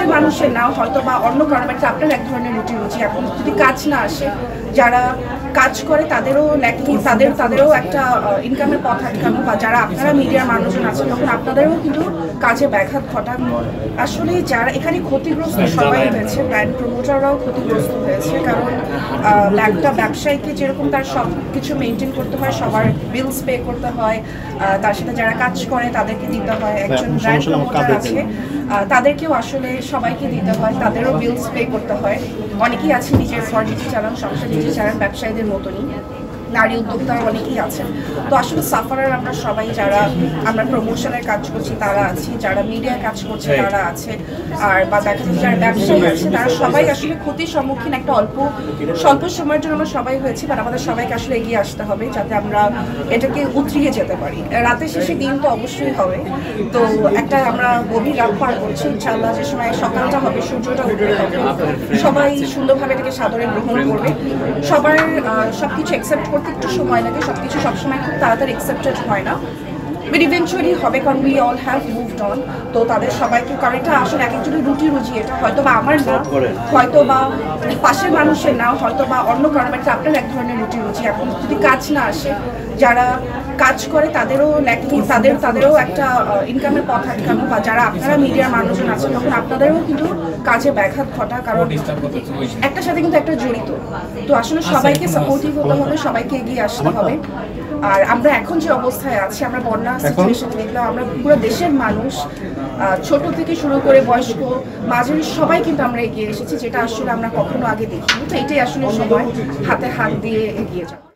পাশের মানুষের না হয়তো বা অন্য কারণ একটা আপনার এক ধরনের রুটি রুচি, এখন যদি কাজ না আসে, যারা কাজ করে তাদেরও তাদেরও একটা ইনকামের পথ আটকানো, বা যারা আপনারা মিডিয়ার মানুষজন আছেন তখন আপনাদেরও কিন্তু কাজে ব্যাঘাত ঘটান। আসলে যারা এখানে ক্ষতিগ্রস্ত সবাই হয়েছে, ব্র্যান্ড প্রমোটাররাও ক্ষতিগ্রস্ত হয়েছে, কারণ একটা ব্যবসায়ীকে যেরকম তার সব কিছু মেনটেন করতে হয়, সবার বিলস পে করতে হয়, তার সাথে যারা কাজ করে তাদেরকে দিতে হয়, একজন ব্র্যান্ড প্রমোটার আছে তাদেরকেও আসলে সবাইকে দিতে হয়, তাদেরও বিলস পে করতে হয়। অনেকেই আছে নিজের ঘর নিজে চালান, সংসার নিজে চালান, ব্যবসায়ীদের মতনই নারী উদ্যোক্তারা অনেকেই আছেন। তো আসলে সাফারার আমরা সবাই, যারা আমরা প্রমোশনের কাজ করছি তারা আছি, যারা মিডিয়ায় কাজ করছে তারা আছে, আর বা দেখা যাচ্ছে যারা ব্যবসায়ী আছে তারা সবাই আসলে ক্ষতির সম্মুখীন একটা স্বল্প সময়ের জন্য আমরা সবাই হয়েছি, বাট আমাদের সবাইকে আসলে এগিয়ে আসতে হবে যাতে আমরা এটাকে উতরিয়ে যেতে পারি। রাতের শেষে দিন তো অবশ্যই হবে, তো একটা আমরা গভীর রাত পার করছি, ইনশাআল্লাহ যে সময় সকালটা হবে, সূর্যটা উঠবে, সবাই সুন্দরভাবে এটাকে সাদরে গ্রহণ করবে। সবার সবকিছু অ্যাকসেপ্ট করতে একটু সময় লাগে, সবকিছু সবসময় খুব তাড়াতাড়ি অ্যাকসেপ্টেড হয় না, বাট ইভেনচুয়ালি হবে, কারণ we all have moved on. তো তাদের সবাইকে, কারণ এটা আসলে এক একজনের রুটি রুজি, এটা হয়তো বা আমার না, হয়তো বা পাশের মানুষের না, হয়তো বা অন্য কারণ একটা আপনার এক ধরনের রুটি রুজি, এখন যদি কাজ না আসে, যারা কাজ করে তাদেরও একটা ইনকামের পথ আটকানো, বা যারা আপনারা মিডিয়ার মানুষজন আছেন তখন আপনাদেরও কিন্তু কাজে ব্যাঘাত ঘটা, কারণ একটার সাথে কিন্তু একটা জড়িত। তো আসলে সবাইকে সাপোর্টিভ হতে হবে, সবাইকে এগিয়ে আসতে হবে। আর আমরা এখন যে অবস্থায় আছি, আমরা বন্যা সিচুয়েশন দেখলাম, আমরা পুরো দেশের মানুষ ছোট থেকে শুরু করে বয়স্ক মাঝারি সবাই কিন্তু আমরা এগিয়ে এসেছি, যেটা আসলে আমরা কখনো আগে দেখিনি। তো এটাই আসলে সময় হাতে হাত দিয়ে এগিয়ে যাওয়া।